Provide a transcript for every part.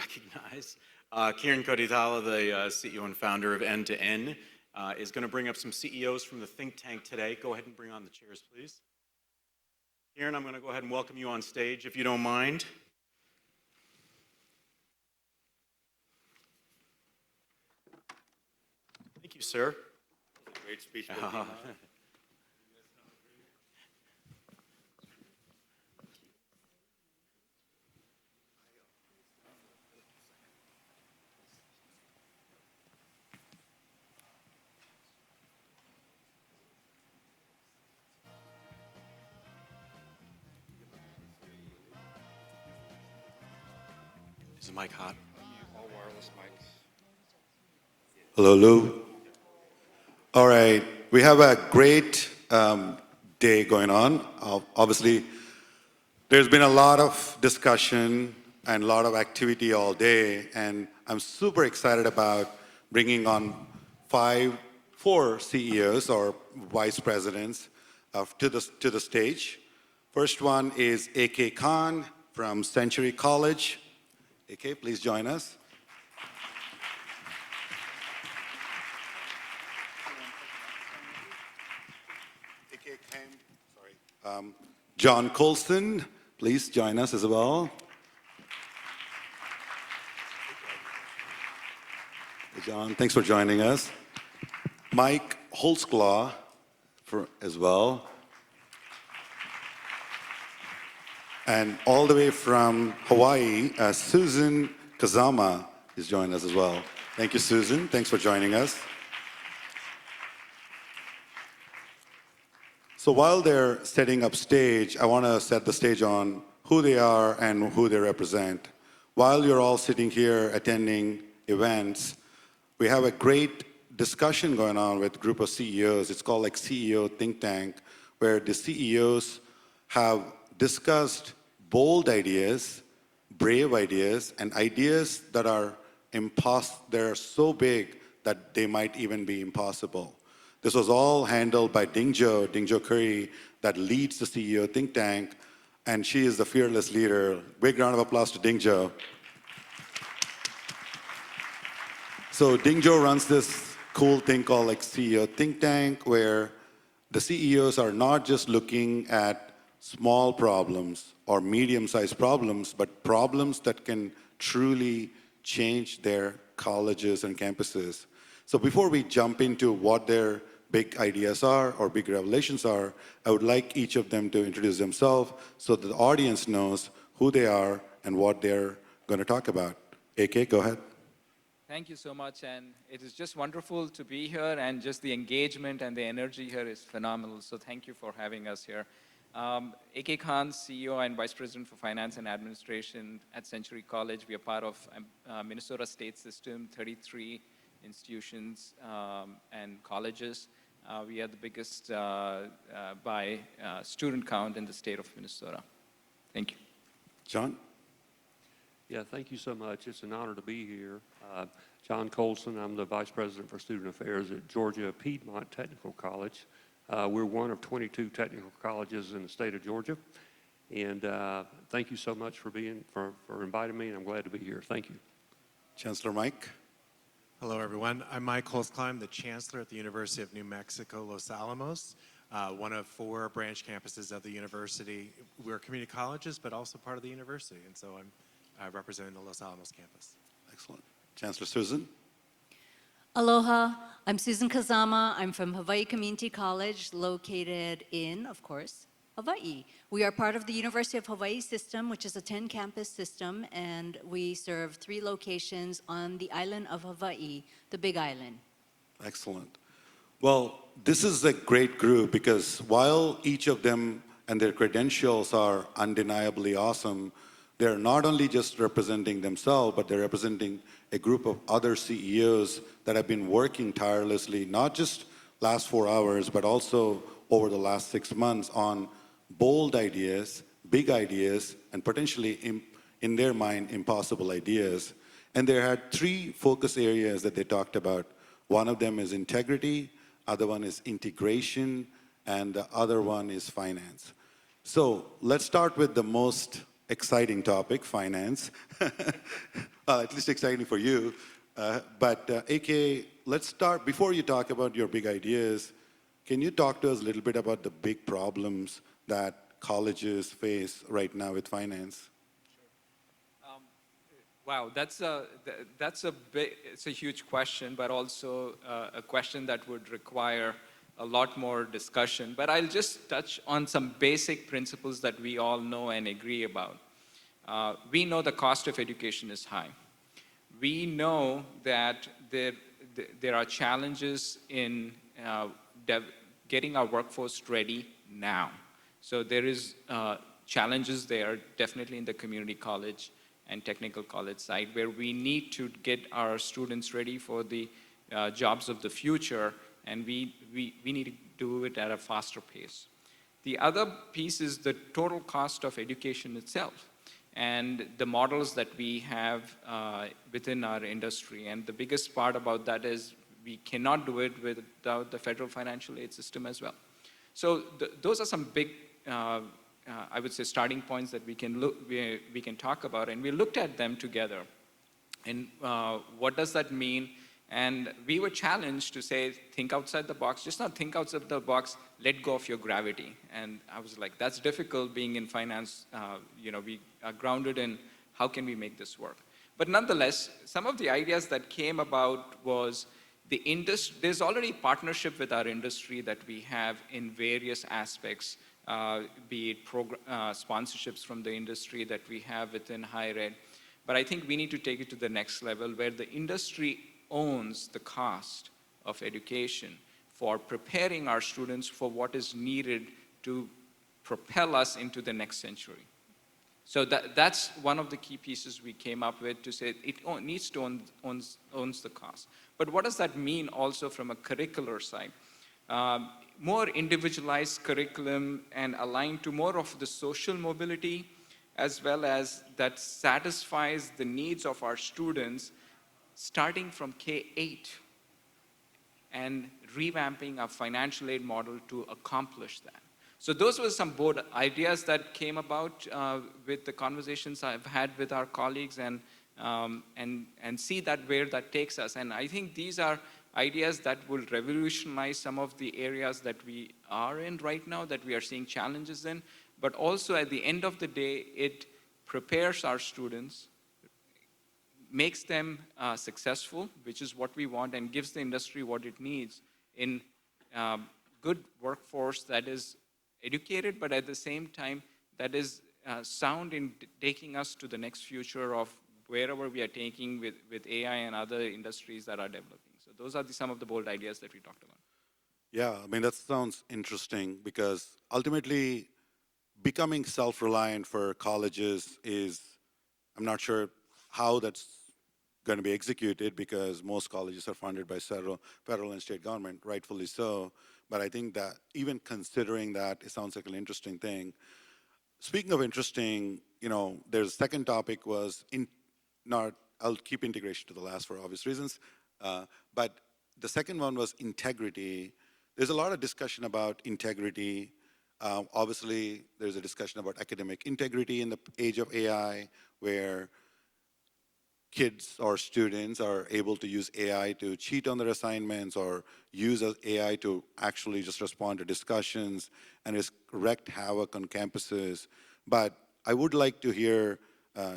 recognize. Kiran Koditala, the CEO and founder of End2End, is going to bring up some CEOs from the think tank today. Go ahead and bring on the chairs, please. Kiran, I'm going to go ahead and welcome you on stage, if you don't mind. Thank you, sir. Great speech. Is the mic hot? All wireless mics. Hello, Lou. All right, we have a great day going on. Obviously, there's been a lot of discussion and a lot of activity all day, and I'm super excited about bringing on four CEOs or vice presidents to the stage. First one is A.K. Khan from Century College. A.K., please join us. A.K. came, John Colson, please join us as well. Hey, John, thanks for joining us. Mike Holzclaw as well. And all the way from Hawaii, Susan Kazama is joining us as well. Thank you, Susan. Thanks for joining us. So while they're setting up stage, I want to set the stage on who they are and who they represent. While you're all sitting here attending events, we have a great discussion going on with a group of CEOs. It's called like CEO Think Tank, where the CEOs have discussed bold ideas, brave ideas, and ideas that are they're so big that they might even be impossible. This was all handled by Dingjo Curry, that leads the CEO Think Tank, and she is the fearless leader. Big round of applause to Dingjo. So Dingjo runs this cool thing called like CEO Think Tank, where the CEOs are not just looking at small problems or medium-sized problems, but problems that can truly change their colleges and campuses. So before we jump into what their big ideas are or big revelations are, I would like each of them to introduce themselves so that the audience knows who they are and what they're going to talk about. AK, go ahead. Thank you so much, and it is just wonderful to be here, and just the engagement and the energy here is phenomenal, so thank you for having us here. A.K. Khan, CEO and Vice President for Finance and Administration at Century College. We are part of Minnesota State System, 33 institutions and colleges. We are the biggest by student count in the state of Minnesota. Thank you. John? Yeah, thank you so much. It's an honor to be here. John Colson, I'm the Vice President for Student Affairs at Georgia Piedmont Technical College. We're one of 22 technical colleges in the state of Georgia. And thank you so much for inviting me, and I'm glad to be here. Thank you. Chancellor Mike? Hello, everyone. I'm Mike Holzclaw. I'm the Chancellor at the University of New Mexico, Los Alamos, one of 4 branch campuses of the university. We're community colleges, but also part of the university, and so I'm representing the Los Alamos campus. Excellent. Chancellor Susan? Aloha, I'm Susan Kazama. I'm from Hawaii Community College, located in, of course, Hawaii. We are part of the University of Hawaii system, which is a 10-campus system, and we serve 3 locations on the island of Hawaii, the Big Island. Excellent. Well, this is a great group because while each of them and their credentials are undeniably awesome, they're not only just representing themselves, but they're representing a group of other CEOs that have been working tirelessly, not just last 4 hours, but also over the last 6 months on bold ideas, big ideas, and potentially, in their mind, impossible ideas. And they had 3 focus areas that they talked about. One of them is integrity, other one is integration, and the other one is finance. So let's start with the most exciting topic, finance. Well, at least exciting for you. But AK, let's start, before you talk about your big ideas, can you talk to us a little bit about the big problems that colleges face right now with finance? Wow, it's a huge question, but also a question that would require a lot more discussion. But I'll just touch on some basic principles that we all know and agree about. We know the cost of education is high. We know that there are challenges in getting our workforce ready now. So there is challenges there, definitely in the community college and technical college side, where we need to get our students ready for the jobs of the future, and we need to do it at a faster pace. The other piece is the total cost of education itself and the models that we have within our industry. And the biggest part about that is we cannot do it without the federal financial aid system as well. So those are some big I would say starting points that we can talk about, and we looked at them together. And what does that mean? And we were challenged to say, think outside the box. Just not think outside the box, let go of your gravity. And I was like, that's difficult being in finance. We are grounded in how can we make this work. But nonetheless, some of the ideas that came about was there's already partnership with our industry that we have in various aspects. Be it sponsorships from the industry that we have within higher ed. But I think we need to take it to the next level where the industry owns the cost of education for preparing our students for what is needed to propel us into the next century. So that's one of the key pieces we came up with to say it needs to owns the cost. But what does that mean also from a curricular side? More individualized curriculum and aligned to more of the social mobility, as well as that satisfies the needs of our students starting from K-8 and revamping our financial aid model to accomplish that. So those were some bold ideas that came about with the conversations I've had with our colleagues and see that where that takes us. And I think these are ideas that will revolutionize some of the areas that we are in right now, that we are seeing challenges in, but also at the end of the day, it prepares our students, makes them successful, which is what we want, and gives the industry what it needs in good workforce that is educated, but at the same time, that is sound in taking us to the next future of wherever we are taking with AI and other industries that are developing. So those are some of the bold ideas that we talked about. Yeah, I mean, that sounds interesting because ultimately becoming self-reliant for colleges is, I'm not sure how that's going to be executed because most colleges are funded by federal and state government, rightfully so. But I think that even considering that, it sounds like an interesting thing. Speaking of interesting, there's a second topic was, I'll keep integration to the last for obvious reasons, but the second one was integrity. There's a lot of discussion about integrity. Obviously, there's a discussion about academic integrity in the age of AI, where kids or students are able to use AI to cheat on their assignments or use AI to actually just respond to discussions and wreak havoc on campuses. But I would like to hear,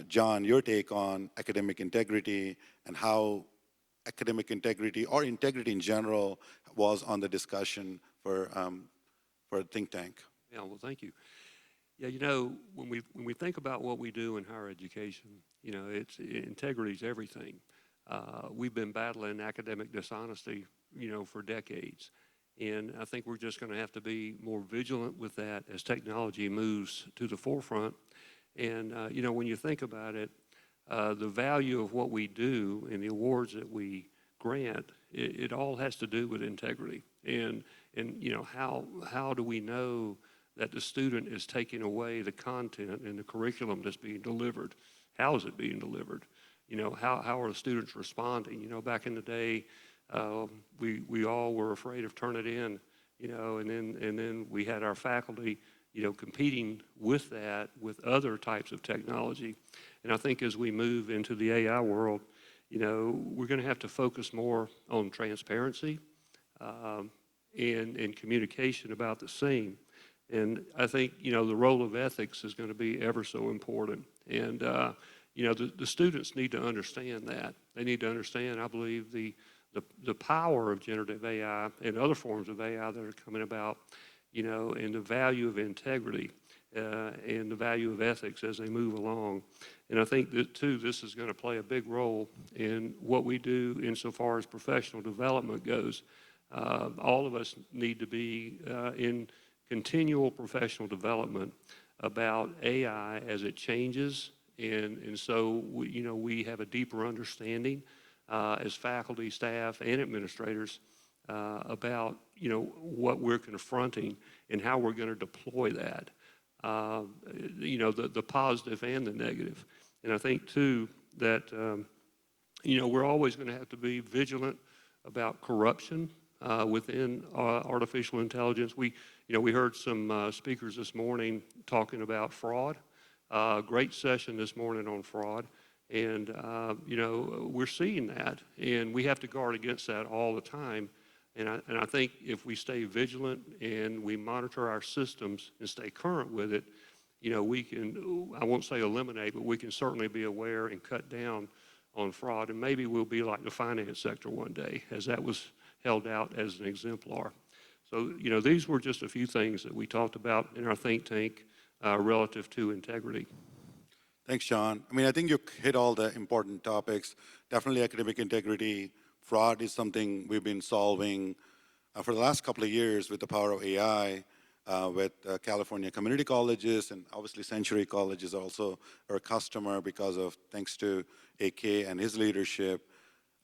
John, your take on academic integrity and how academic integrity or integrity in general was on the discussion for think tank. Yeah, well, thank you. Yeah, when we think about what we do in higher education, integrity is everything. We've been battling academic dishonesty, for decades. And I think we're just going to have to be more vigilant with that as technology moves to the forefront. And, when you think about it, the value of what we do and the awards that we grant, it all has to do with integrity. And how do we know that the student is taking away the content and the curriculum that's being delivered? How is it being delivered? How are the students responding? Back in the day, we all were afraid of Turnitin, and then we had our faculty, competing with that with other types of technology. And I think as we move into the AI world, we're going to have to focus more on transparency and communication about the same. And I think, the role of ethics is going to be ever so important. And, the students need to understand that. They need to understand, I believe, the power of generative AI and other forms of AI that are coming about, and the value of integrity and the value of ethics as they move along. And I think that, too, this is going to play a big role in what we do insofar as professional development goes. All of us need to be in continual professional development about AI as it changes, and so we have a deeper understanding as faculty, staff, and administrators about what we're confronting and how we're going to deploy that. The positive and the negative. And I think too that we're always going to have to be vigilant about corruption within artificial intelligence. We heard some speakers this morning talking about fraud. Great session this morning on fraud. And, we're seeing that, and we have to guard against that all the time. And I think if we stay vigilant and we monitor our systems and stay current with it, we can, I won't say eliminate, but we can certainly be aware and cut down on fraud. And maybe we'll be like the finance sector one day, as that was held out as an exemplar. So, these were just a few things that we talked about in our think tank relative to integrity. Thanks, John. I think you hit all the important topics. Definitely academic integrity. Fraud is something we've been solving for the last couple of years with the power of AI with California community colleges, and obviously Century College is also our customer thanks to AK and his leadership.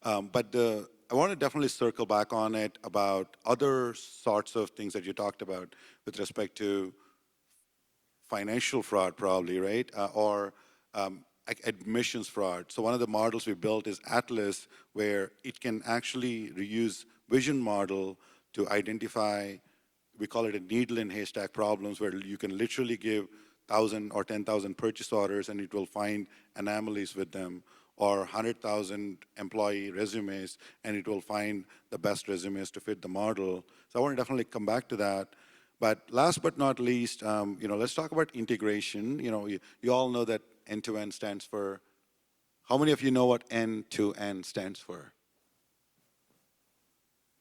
But I want to definitely circle back on it about other sorts of things that you talked about with respect to financial fraud, probably, right? Or admissions fraud. So one of the models we built is Atlas, where it can actually reuse vision model to identify, we call it a needle in haystack problems, where you can literally give 1,000 or 10,000 purchase orders and it will find anomalies with them, or 100,000 employee resumes and it will find the best resumes to fit the model. So I want to definitely come back to that. But last but not least, let's talk about integration. You all know that end-to-end stands for, how many of you know what end-to-end stands for?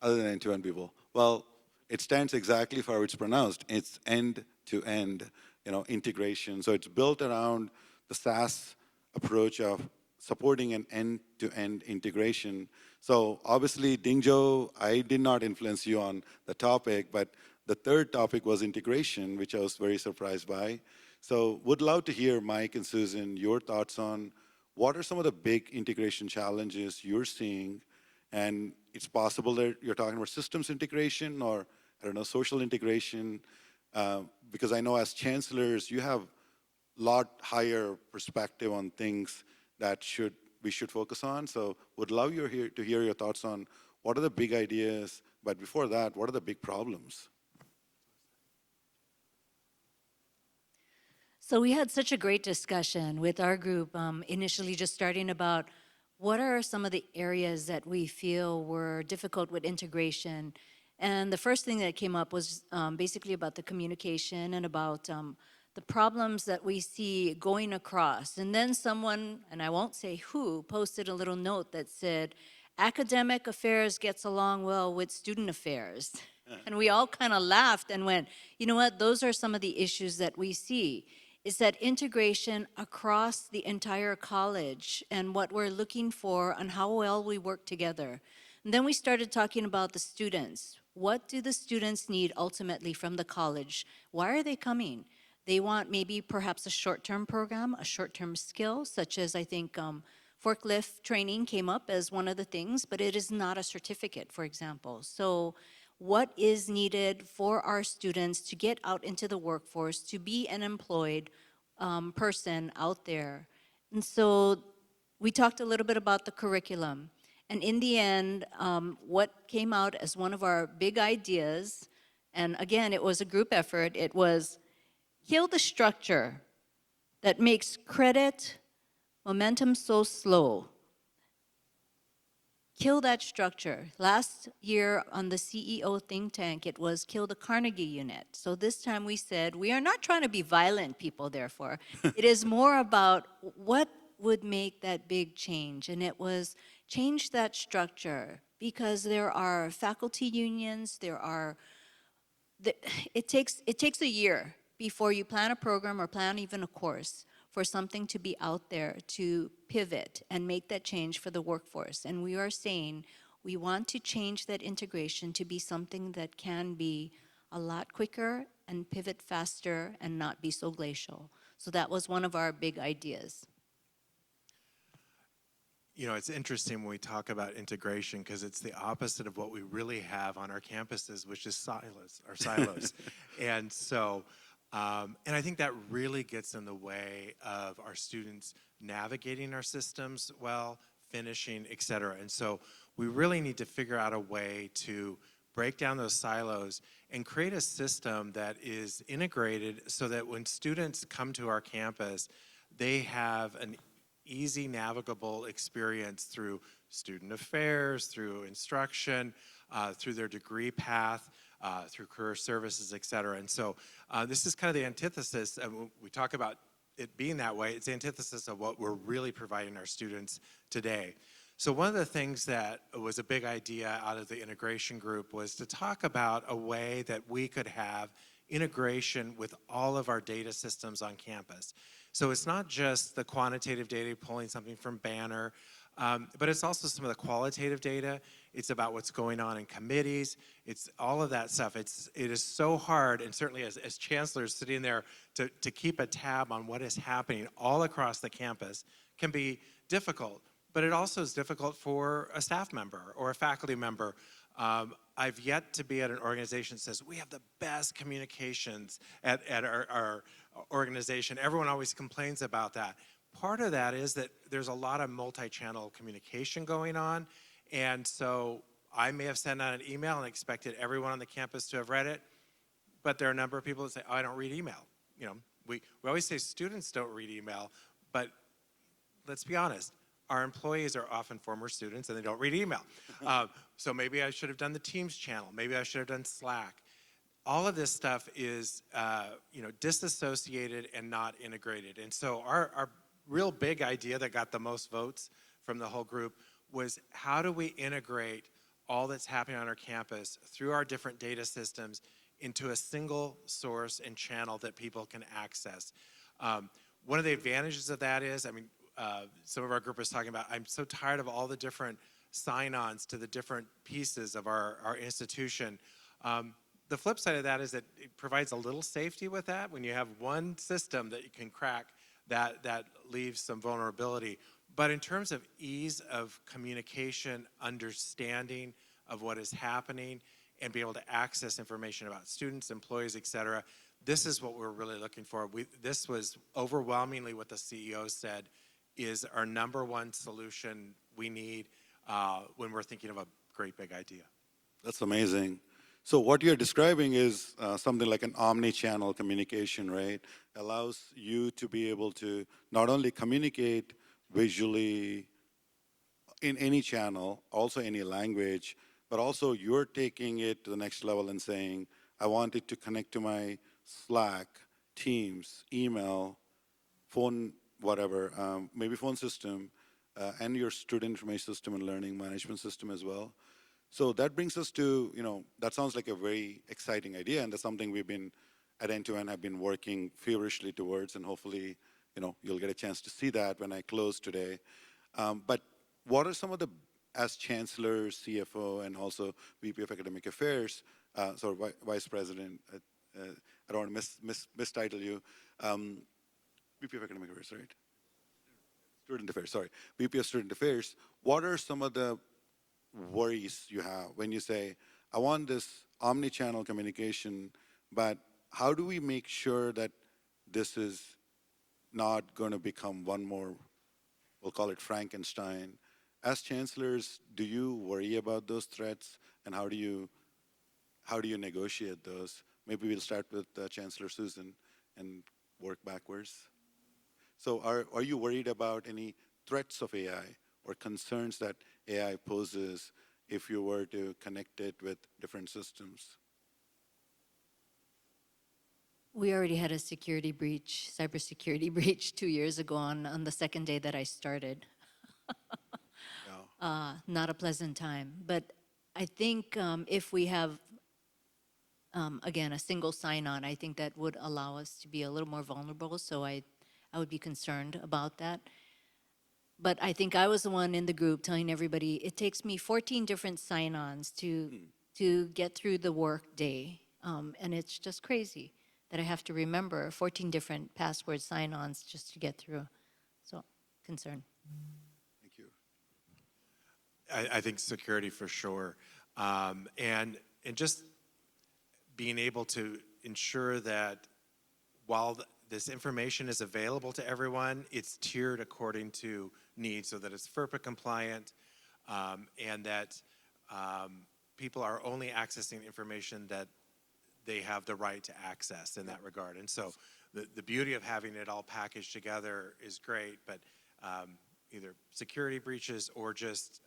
Other than end-to-end people. Well, it stands exactly for how it's pronounced. It's end-to-end, integration. So it's built around the SaaS approach of supporting an end-to-end integration. So obviously, Dingzhou, I did not influence you on the topic, but the third topic was integration, which I was very surprised by. So would love to hear, Mike and Susan, your thoughts on what are some of the big integration challenges you're seeing. And it's possible that you're talking about systems integration or, social integration, because I know as chancellors, you have a lot higher perspective on things that we should focus on. So would love to hear your thoughts on what are the big ideas, but before that, what are the big problems? So we had such a great discussion with our group, initially just starting about what are some of the areas that we feel were difficult with integration. And the first thing that came up was basically about the communication and about the problems that we see going across. And then someone, and I won't say who, posted a little note that said, academic affairs gets along well with student affairs. And we all kind of laughed and went, you know what, those are some of the issues that we see. Is that integration across the entire college and what we're looking for and how well we work together. And then we started talking about the students. What do the students need ultimately from the college? Why are they coming? They want maybe perhaps a short-term program, a short-term skill, such as I think forklift training came up as one of the things, but it is not a certificate, for example. So what is needed for our students to get out into the workforce, to be an employed person out there? And so we talked a little bit about the curriculum. And in the end, what came out as one of our big ideas, and again, it was a group effort, it was kill the structure that makes credit momentum so slow. Kill that structure. Last year on the CEO think tank, it was kill the Carnegie unit. So this time we said, we are not trying to be violent people, therefore. It is more about what would make that big change. And it was change that structure because there are faculty unions, it takes a year before you plan a program or plan even a course for something to be out there to pivot and make that change for the workforce. And we are saying we want to change that integration to be something that can be a lot quicker and pivot faster and not be so glacial. So that was one of our big ideas. You know, it's interesting when we talk about integration because it's the opposite of what we really have on our campuses, which is silos. And so, and I think that really gets in the way of our students navigating our systems well, finishing, et cetera. And so we really need to figure out a way to break down those silos and create a system that is integrated so that when students come to our campus, they have an easy navigable experience through student affairs, through instruction, through their degree path, through career services, et cetera. And so this is kind of the antithesis, and we talk about it being that way, it's the antithesis of what we're really providing our students today. So one of the things that was a big idea out of the integration group was to talk about a way that we could have integration with all of our data systems on campus. So it's not just the quantitative data, pulling something from Banner, but it's also some of the qualitative data. It's about what's going on in committees. It's all of that stuff. It is so hard, and certainly as chancellors sitting there to keep a tab on what is happening all across the campus can be difficult. But it also is difficult for a staff member or a faculty member. I've yet to be at an organization that says, we have the best communications at our organization. Everyone always complains about that. Part of that is that there's a lot of multi-channel communication going on. And so I may have sent out an email and expected everyone on the campus to have read it. But there are a number of people that say, oh, I don't read email. You know, we always say students don't read email, but let's be honest. Our employees are often former students and they don't read email. So maybe I should have done the Teams channel. Maybe I should have done Slack. All of this stuff is disassociated and not integrated. And so our real big idea that got the most votes from the whole group was how do we integrate all that's happening on our campus through our different data systems into a single source and channel that people can access. One of the advantages of that is, some of our group was talking about, I'm so tired of all the different sign-ons to the different pieces of our institution. The flip side of that is that it provides a little safety with that. When you have one system that you can crack, that leaves some vulnerability. But in terms of ease of communication, understanding of what is happening, and be able to access information about students, employees, et cetera, this is what we're really looking for. This was overwhelmingly what the CEO said is our number one solution we need when we're thinking of a great big idea. That's amazing. So what you're describing is something like an omni-channel communication, right? Allows you to be able to not only communicate visually in any channel, also any language, but also you're taking it to the next level and saying, I want it to connect to my Slack, Teams, email, phone, whatever, maybe phone system, and your student information system and learning management system as well. So that brings us to, that sounds like a very exciting idea, and that's something we've been at End2End have been working feverishly towards, and hopefully, you'll get a chance to see that when I close today. But what are some of the, as Chancellor, CFO, and also VP of Academic Affairs, Vice President, I don't want to mistitle you, VP of Academic Affairs, right? Student Affairs, sorry. VP of Student Affairs, what are some of the worries you have when you say, I want this omni-channel communication, but how do we make sure that this is not going to become one more, we'll call it Frankenstein? As chancellors, do you worry about those threats, and how do you negotiate those? Maybe we'll start with Chancellor Susan and work backwards. So are you worried about any threats of AI or concerns that AI poses if you were to connect it with different systems? We already had a security breach, cybersecurity breach 2 years ago on the second day that I started. Not a pleasant time. But I think if we have, again, a single sign-on, I think that would allow us to be a little more vulnerable. So I would be concerned about that. But I think I was the one in the group telling everybody, it takes me 14 different sign-ons to get through the work day. And it's just crazy that I have to remember 14 different password sign-ons just to get through. So, concern. Thank you. I think security for sure. And just being able to ensure that while this information is available to everyone, it's tiered according to needs so that it's FERPA compliant, and that people are only accessing information that they have the right to access in that regard. And so the beauty of having it all packaged together is great, but either security breaches or just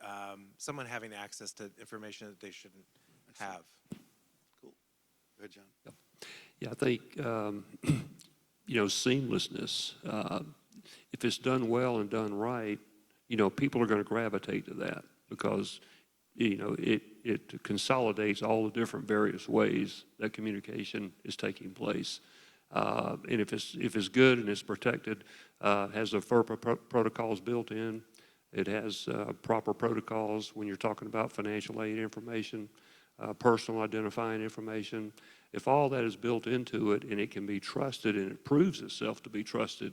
someone having access to information that they shouldn't have. Cool. Go ahead, John. Yeah, I think, seamlessness, if it's done well and done right, people are going to gravitate to that because, it consolidates all the different various ways that communication is taking place. And if it's good and it's protected, has the FERPA protocols built in, it has proper protocols when you're talking about financial aid information, personal identifying information. If all that is built into it and it can be trusted and it proves itself to be trusted,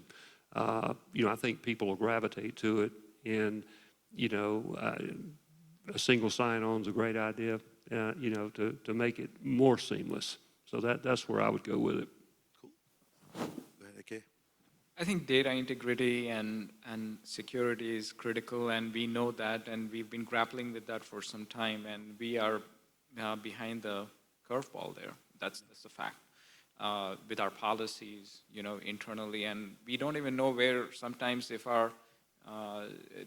I think people will gravitate to it. And, a single sign-on is a great idea, to make it more seamless. So that's where I would go with it. Cool. Go ahead, AK. I think data integrity and security is critical, and we know that, and we've been grappling with that for some time, and we are behind the curveball there. That's a fact. With our policies, internally, and we don't even know where sometimes if our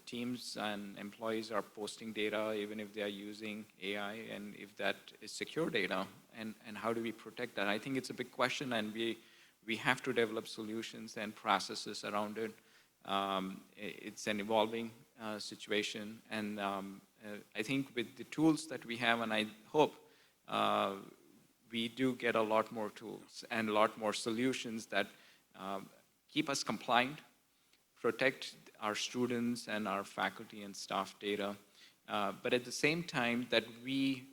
teams and employees are posting data, even if they are using AI, and if that is secure data, and how do we protect that? I think it's a big question, and we have to develop solutions and processes around it. It's an evolving situation, and I think with the tools that we have, and I hope we do get a lot more tools and a lot more solutions that keep us compliant, protect our students and our faculty and staff data, but at the same time that we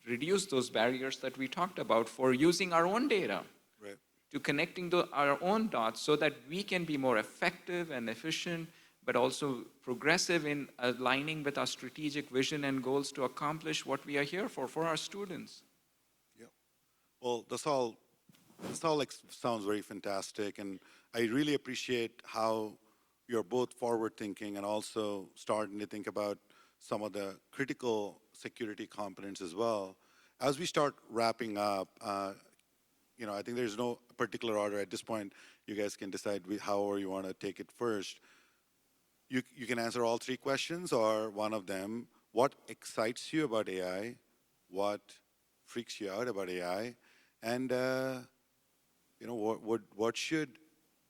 reduce those barriers that we talked about for using our own data, Right. to connecting our own dots so that we can be more effective and efficient, but also progressive in aligning with our strategic vision and goals to accomplish what we are here for our students. Yeah. Well, this all sounds very fantastic, and I really appreciate how you're both forward-thinking and also starting to think about some of the critical security components as well. As we start wrapping up, I think there's no particular order at this point. You guys can decide however you want to take it first. You can answer all three questions or one of them. What excites you about AI? What freaks you out about AI? And what should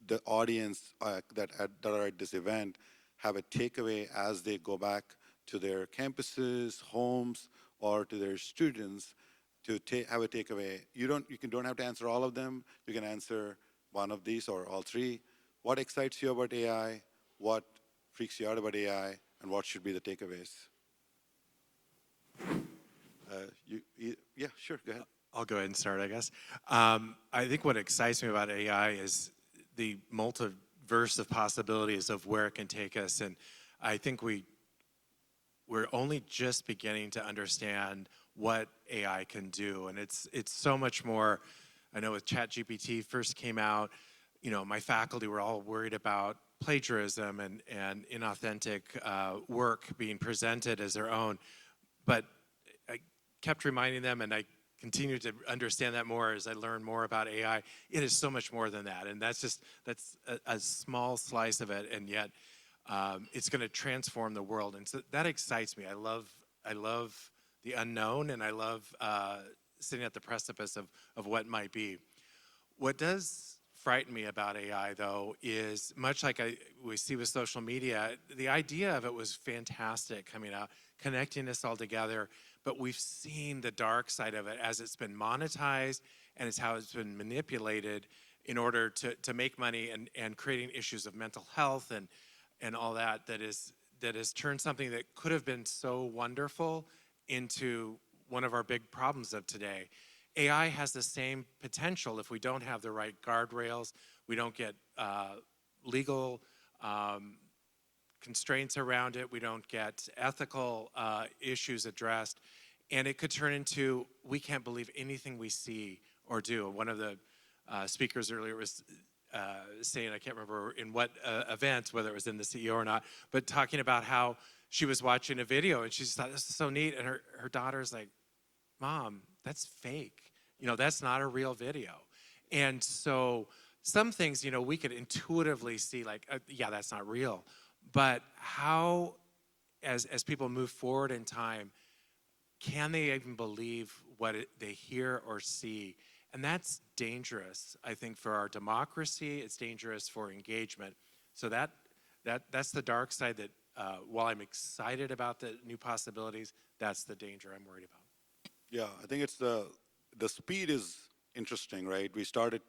the audience that are at this event have a takeaway as they go back to their campuses, homes, or to their students to have a takeaway? You don't have to answer all of them. You can answer one of these or all three. What excites you about AI? What freaks you out about AI? And what should be the takeaways? Yeah, sure, go ahead. I'll go ahead and start, I guess. I think what excites me about AI is the multiverse of possibilities of where it can take us. And I think we're only just beginning to understand what AI can do. And it's so much more. I know with ChatGPT first came out, my faculty were all worried about plagiarism and inauthentic work being presented as their own. But I kept reminding them, and I continue to understand that more as I learn more about AI. It is so much more than that, and that's a small slice of it, and yet it's going to transform the world, and so that excites me. I love the unknown, and I love sitting at the precipice of what might be. What does frighten me about AI, though, is much like we see with social media, the idea of it was fantastic coming out, connecting us all together, but we've seen the dark side of it as it's been monetized and it's how it's been manipulated in order to make money and creating issues of mental health and all that has turned something that could have been so wonderful into one of our big problems of today. AI has the same potential if we don't have the right guardrails, we don't get legal constraints around it, we don't get ethical issues addressed, and it could turn into, we can't believe anything we see or do. One of the speakers earlier was saying, I can't remember in what event, whether it was in the CEO or not, but talking about how she was watching a video and she just thought, this is so neat, and her daughter's like, Mom, that's fake. That's not a real video. And so some things, we could intuitively see like, yeah, that's not real. But how, as people move forward in time, can they even believe what they hear or see? And that's dangerous, I think, for our democracy. It's dangerous for engagement. So that's the dark side that, while I'm excited about the new possibilities, that's the danger I'm worried about. Yeah, I think it's the speed is interesting, right? We started,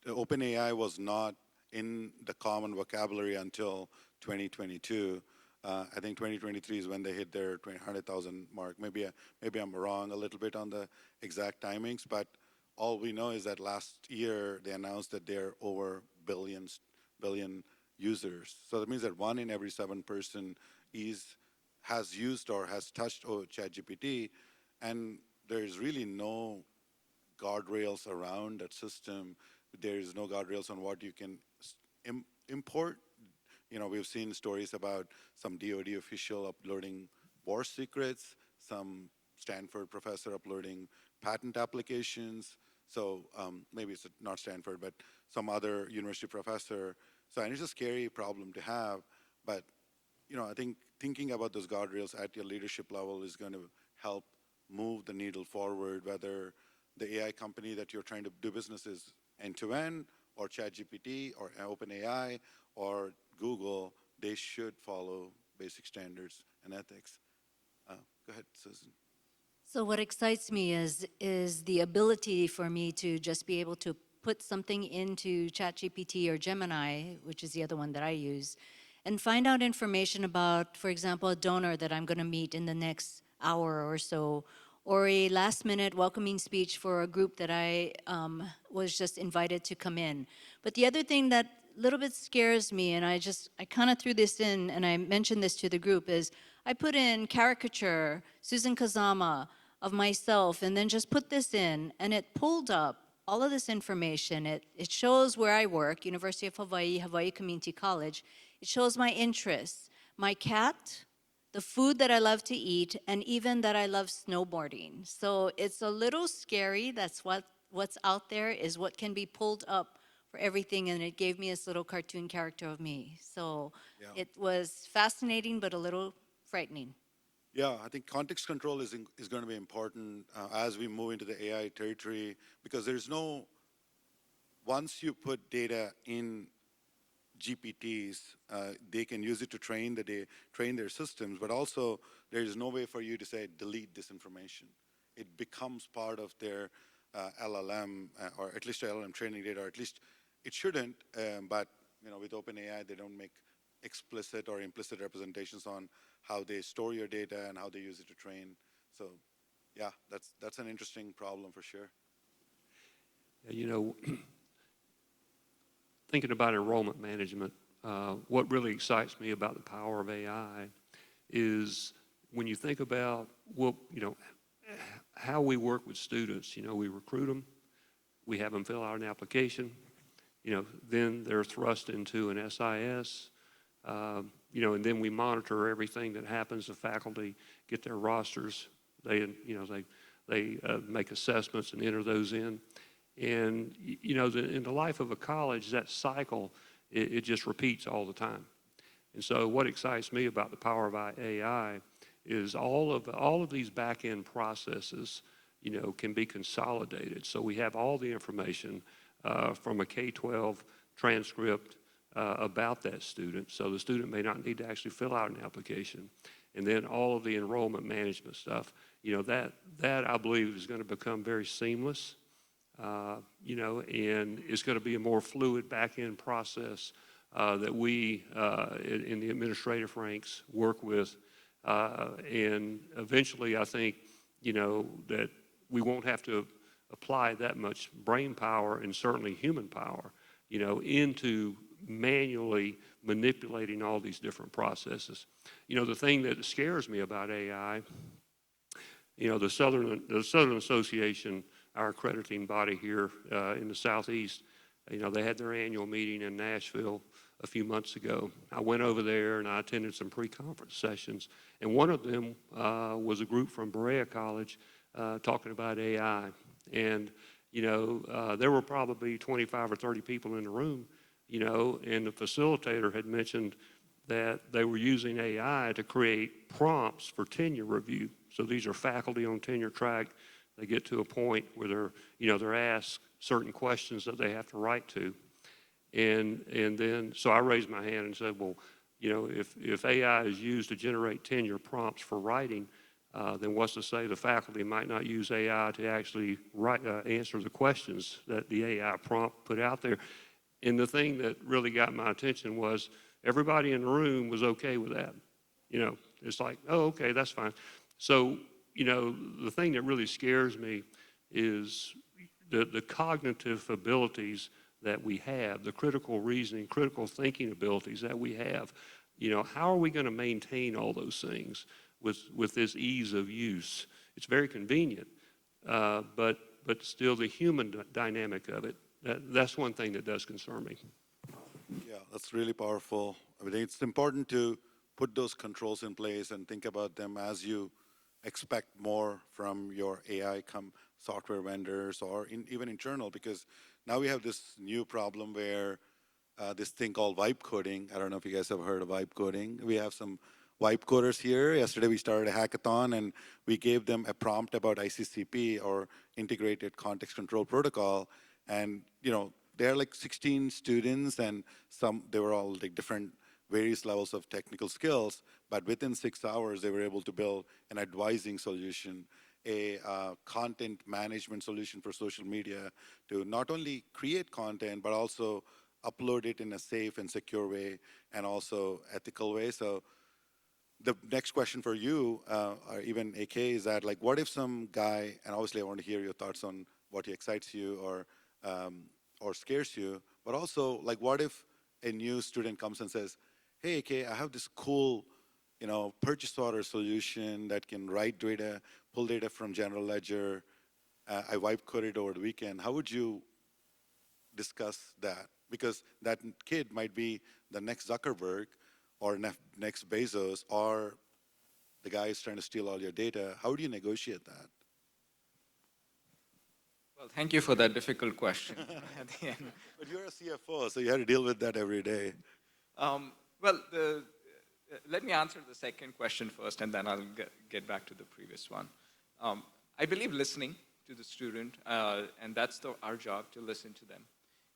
OpenAI was not in the common vocabulary until 2022. I think 2023 is when they hit their 100,000 mark. Maybe I'm wrong a little bit on the exact timings, but all we know is that last year they announced that they're over billion users. So that means that 1 in every 7 person has used or has touched ChatGPT, and there's really no guardrails around that system. There is no guardrails on what you can import. We've seen stories about some DoD official uploading war secrets, some Stanford professor uploading patent applications. So maybe it's not Stanford, but some other university professor. So and it's a scary problem to have. But I think thinking about those guardrails at your leadership level is going to help move the needle forward, whether the AI company that you're trying to do business is end-to-end, or ChatGPT, or OpenAI, or Google. They should follow basic standards and ethics. Go ahead, Susan. So what excites me is the ability for me to just be able to put something into ChatGPT or Gemini, which is the other one that I use, and find out information about, for example, a donor that I'm going to meet in the next hour or so, or a last-minute welcoming speech for a group that I was just invited to come in. But the other thing that a little bit scares me, and I kind of threw this in, and I mentioned this to the group, is I put in caricature, Susan Kazama, of myself, and then just put this in, and it pulled up all of this information. It shows where I work, University of Hawaii, Hawaii Community College. It shows my interests, my cat, the food that I love to eat, and even that I love snowboarding. So it's a little scary. That's what's out there is what can be pulled up for everything, and it gave me this little cartoon character of me. So It was fascinating, but a little frightening. Yeah, I think context control is going to be important as we move into the AI territory, because once you put data in GPTs, they can use it to train their systems, but also there is no way for you to say, delete this information. It becomes part of their LLM, or at least LLM training data, or at least it shouldn't, but with OpenAI, they don't make explicit or implicit representations on how they store your data and how they use it to train. So yeah, that's an interesting problem for sure. Thinking about enrollment management, what really excites me about the power of AI is when you think about how we work with students. We recruit them, we have them fill out an application, then they're thrust into an SIS, and then we monitor everything that happens. The faculty get their rosters. They they make assessments and enter those in. And, you know, in the life of a college, that cycle, it just repeats all the time. And so what excites me about the power of AI is all of these back-end processes, you know, can be consolidated. So we have all the information from a K-12 transcript about that student. So the student may not need to actually fill out an application. And then all of the enrollment management stuff, you know, that I believe is going to become very seamless, you know, and it's going to be a more fluid back-end process that we in the administrative ranks work with. And eventually, I think, you know, that we won't have to apply that much brain power and certainly human power, you know, into manually manipulating all these different processes. You know, the thing that scares me about AI, you know, the Southern Association, our accrediting body here in the Southeast, you know, they had their annual meeting in Nashville a few months ago. I went over there and I attended some pre-conference sessions, and one of them was a group from Berea College talking about AI. And, you know, there were probably 25 or 30 people in the room, you know, and the facilitator had mentioned that they were using AI to create prompts for tenure review. So these are faculty on tenure track. They get to a point where they're, you know, they're asked certain questions that they have to write to. And then, so I raised my hand and said, well, you know, if AI is used to generate tenure prompts for writing, then what's to say the faculty might not use AI to actually answer the questions that the AI prompt put out there. And the thing that really got my attention was everybody in the room was okay with that. You know, it's like, oh, okay, that's fine. So, you know, the thing that really scares me is the cognitive abilities that we have, the critical reasoning, critical thinking abilities that we have. You know, how are we going to maintain all those things with this ease of use? It's very convenient, but still the human dynamic of it, that's one thing that does concern me. Yeah, that's really powerful. I mean, it's important to put those controls in place and think about them as you expect more from your AI software vendors or even internal, because now we have this new problem where this thing called vibe coding. I don't know if you guys have heard of vibe coding. We have some vibe coders here. Yesterday we started a hackathon and we gave them a prompt about ICCP, or Integrated Context Control Protocol. And, you know, they're like 16 students, and they were all like different, various levels of technical skills, but within 6 hours, they were able to build an advising solution, a content management solution for social media to not only create content, but also upload it in a safe and secure way and also ethical way. So the next question for you, or even AK, is that, like, what if some guy, and obviously I want to hear your thoughts on what excites you or scares you, but also, like, what if a new student comes and says, hey, AK, I have this cool, you know, purchase order solution that can write data, pull data from General Ledger. I vibe coded it over the weekend. How would you discuss that? Because that kid might be the next Zuckerberg or next Bezos, or the guy is trying to steal all your data. How do you negotiate that? Well, thank you for that difficult question at the end. But you're a CFO, so you have to deal with that every day. Well, let me answer the second question first, and then I'll get back to the previous one. I believe listening to the student, and that's our job, to listen to them,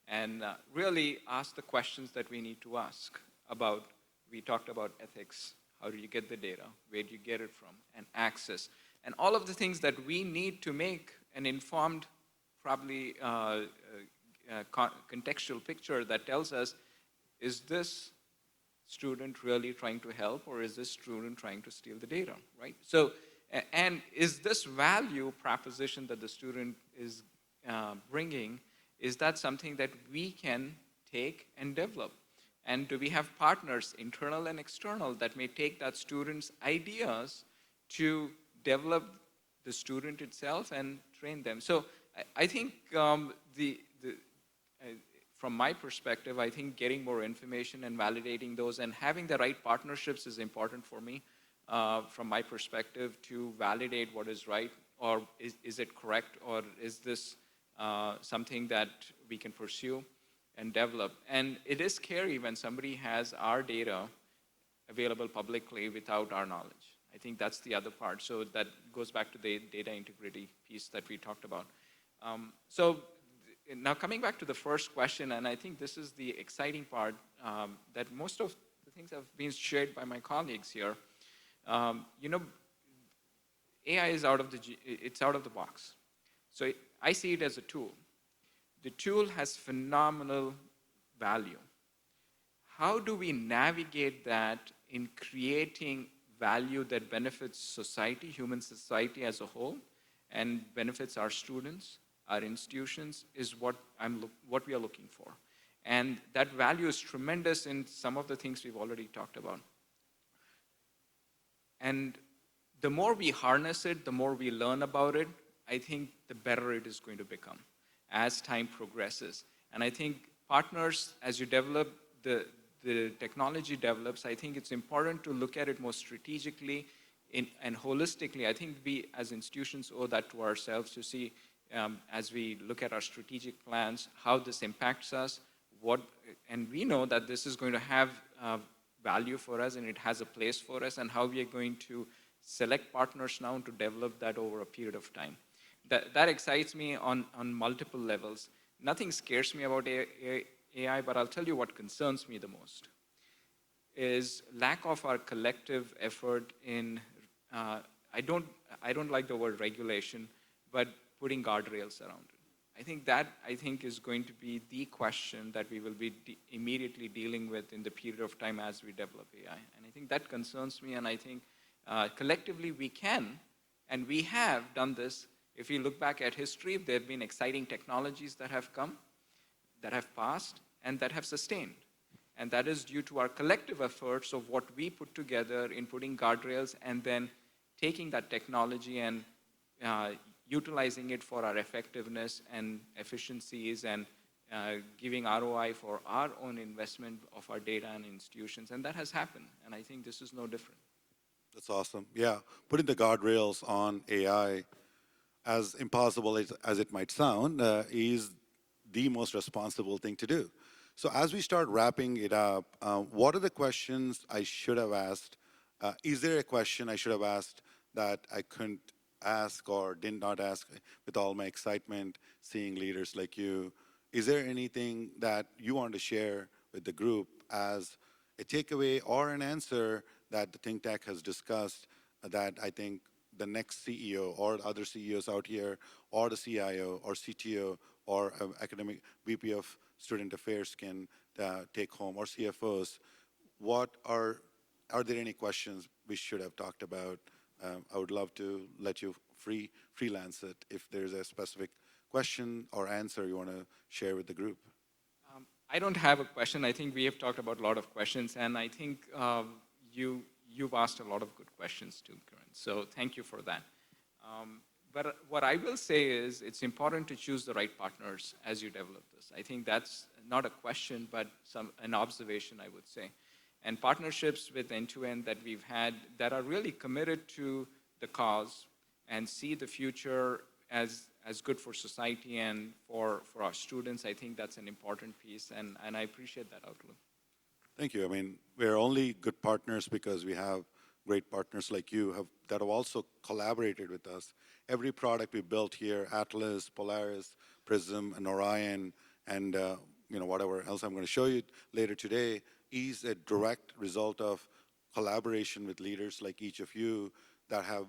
and really ask the questions that we need to ask about. We talked about ethics. How do you get the data? Where do you get it from? And access. And all of the things that we need to make an informed, probably contextual picture that tells us, is this student really trying to help, or is this student trying to steal the data, right? So, and is this value proposition that the student is bringing, is that something that we can take and develop? And do we have partners, internal and external, that may take that student's ideas to develop the student itself and train them? So I think from my perspective, I think getting more information and validating those and having the right partnerships is important for me. from my perspective, to validate what is right, or is it correct, or is this something that we can pursue and develop. And it is scary when somebody has our data available publicly without our knowledge. I think that's the other part. So that goes back to the data integrity piece that we talked about. Now coming back to the first question, and I think this is the exciting part, that most of the things have been shared by my colleagues here. You know, AI is out of the box. So I see it as a tool. The tool has phenomenal value. How do we navigate that in creating value that benefits society, human society as a whole, and benefits our students, our institutions, is what we are looking for. And that value is tremendous in some of the things we've already talked about. And the more we harness it, the more we learn about it, I think the better it is going to become as time progresses. And I think partners, as you develop, the technology develops, I think it's important to look at it more strategically and holistically. I think we as institutions owe that to ourselves to see, as we look at our strategic plans, how this impacts us, and we know that this is going to have value for us and it has a place for us, and how we are going to select partners now to develop that over a period of time. That excites me on multiple levels. Nothing scares me about AI, but I'll tell you what concerns me the most is lack of our collective effort in, I don't like the word regulation, but putting guardrails around it. I think is going to be the question that we will be immediately dealing with in the period of time as we develop AI. And I think that concerns me, and I think collectively we can, and we have done this. If you look back at history, there have been exciting technologies that have come, that have passed, and that have sustained. And that is due to our collective efforts of what we put together in putting guardrails and then taking that technology and utilizing it for our effectiveness and efficiencies and giving ROI for our own investment of our data and institutions. And that has happened. And I think this is no different. That's awesome. Yeah, putting the guardrails on AI, as impossible as it might sound, is the most responsible thing to do. So as we start wrapping it up, what are the questions I should have asked? Is there a question I should have asked that I couldn't ask or did not ask with all my excitement seeing leaders like you? Is there anything that you want to share with the group as a takeaway or an answer that the think tank has discussed that I think the next CEO or other CEOs out here, or the CIO or CTO or academic VP of Student Affairs can take home, or CFOs? What are there any questions we should have talked about? I would love to let you freelance it if there's a specific question or answer you want to share with the group. I don't have a question. I think we have talked about a lot of questions, and I think you've asked a lot of good questions too, Kiran. So thank you for that. But what I will say is it's important to choose the right partners as you develop this. I think that's not a question, but an observation, I would say. And partnerships with End2End that we've had that are really committed to the cause and see the future as good for society and for our students, I think that's an important piece, and I appreciate that outlook. Thank you. I mean, we're only good partners because we have great partners like you that have also collaborated with us. Every product we built here, Atlas, Polaris, Prism, and Orion, and whatever else I'm going to show you later today, is a direct result of collaboration with leaders like each of you that have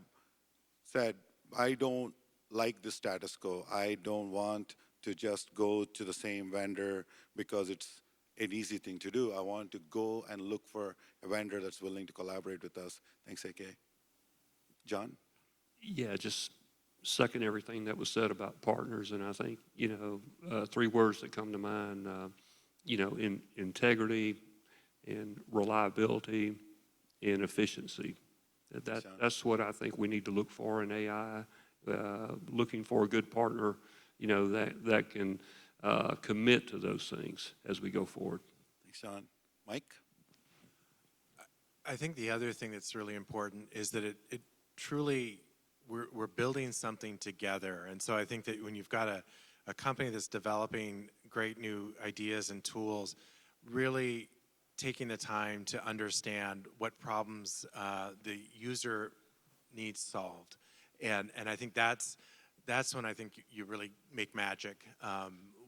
said, I don't like the status quo. I don't want to just go to the same vendor because it's an easy thing to do. I want to go and look for a vendor that's willing to collaborate with us. Thanks, AK. John? Yeah, just second everything that was said about partners, and I think, three words that come to mind, integrity and reliability and efficiency. That's what I think we need to look for in AI, looking for a good partner, that can commit to those things as we go forward. Thanks, John. Mike? I think the other thing that's really important is that it truly, we're building something together. And so I think that when you've got a company that's developing great new ideas and tools, really taking the time to understand what problems the user needs solved. And I think that's when I think you really make magic,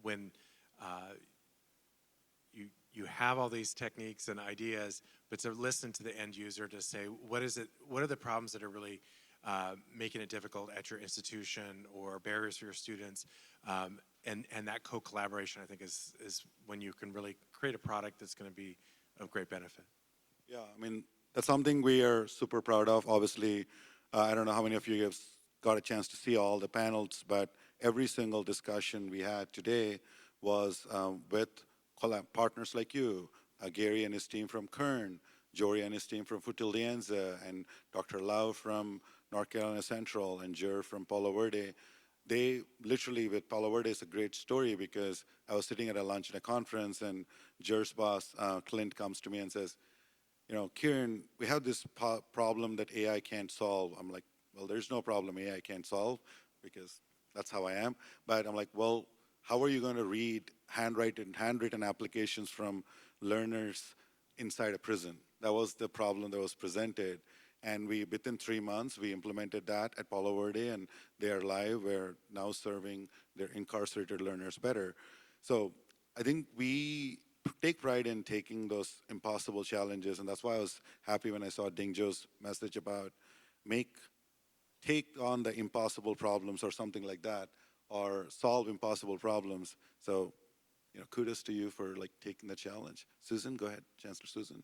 when you have all these techniques and ideas, but to listen to the end user to say, what are the problems that are really making it difficult at your institution or barriers for your students? And that co-collaboration, I think, is when you can really create a product that's going to be of great benefit. Yeah, I mean, that's something we are super proud of. Obviously, I don't know how many of you have got a chance to see all the panels, but every single discussion we had today was with partners like you, Gary and his team from Kern, Jory and his team from Futil de Anza, and Dr. Lau from North Carolina Central, and Jer from Palo Verde. They literally, with Palo Verde, it's a great story because I was sitting at a lunch at a conference, and Jer's boss, Clint, comes to me and says, you know, Kieran, we have this problem that AI can't solve. I'm like, well, there's no problem AI can't solve because that's how I am. But I'm like, well, how are you going to read handwritten applications from learners inside a prison? That was the problem that was presented. And within 3 months, we implemented that at Palo Verde, and they are live. We're now serving their incarcerated learners better. So I think we take pride in taking those impossible challenges, and that's why I was happy when I saw Ding Zhou's message about take on the impossible problems or something like that, or solve impossible problems. So, you know, kudos to you for taking the challenge. Susan, go ahead, Chancellor Susan.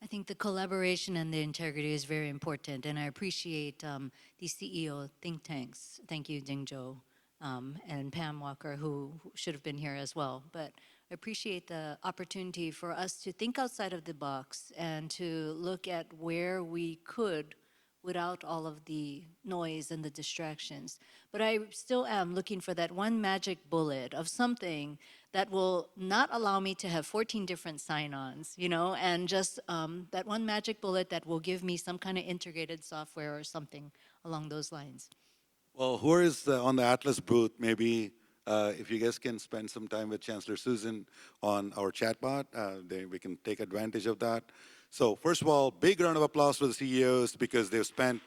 I think the collaboration and the integrity is very important, and I appreciate the CEO think tanks. Thank you, Ding Zhou, and Pam Walker, who should have been here as well. But I appreciate the opportunity for us to think outside of the box and to look at where we could without all of the noise and the distractions. But I still am looking for that one magic bullet of something that will not allow me to have 14 different sign-ons, you know, and just that one magic bullet that will give me some kind of integrated software or something along those lines. Well, who is on the Atlas booth? Maybe if you guys can spend some time with Chancellor Susan on our chatbot, we can take advantage of that. So first of all, big round of applause for the CEOs because they've spent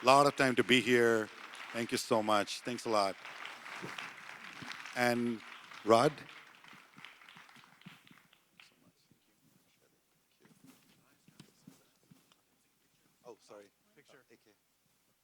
a lot of time to be here. Thank you so much. Thanks a lot. And Rod?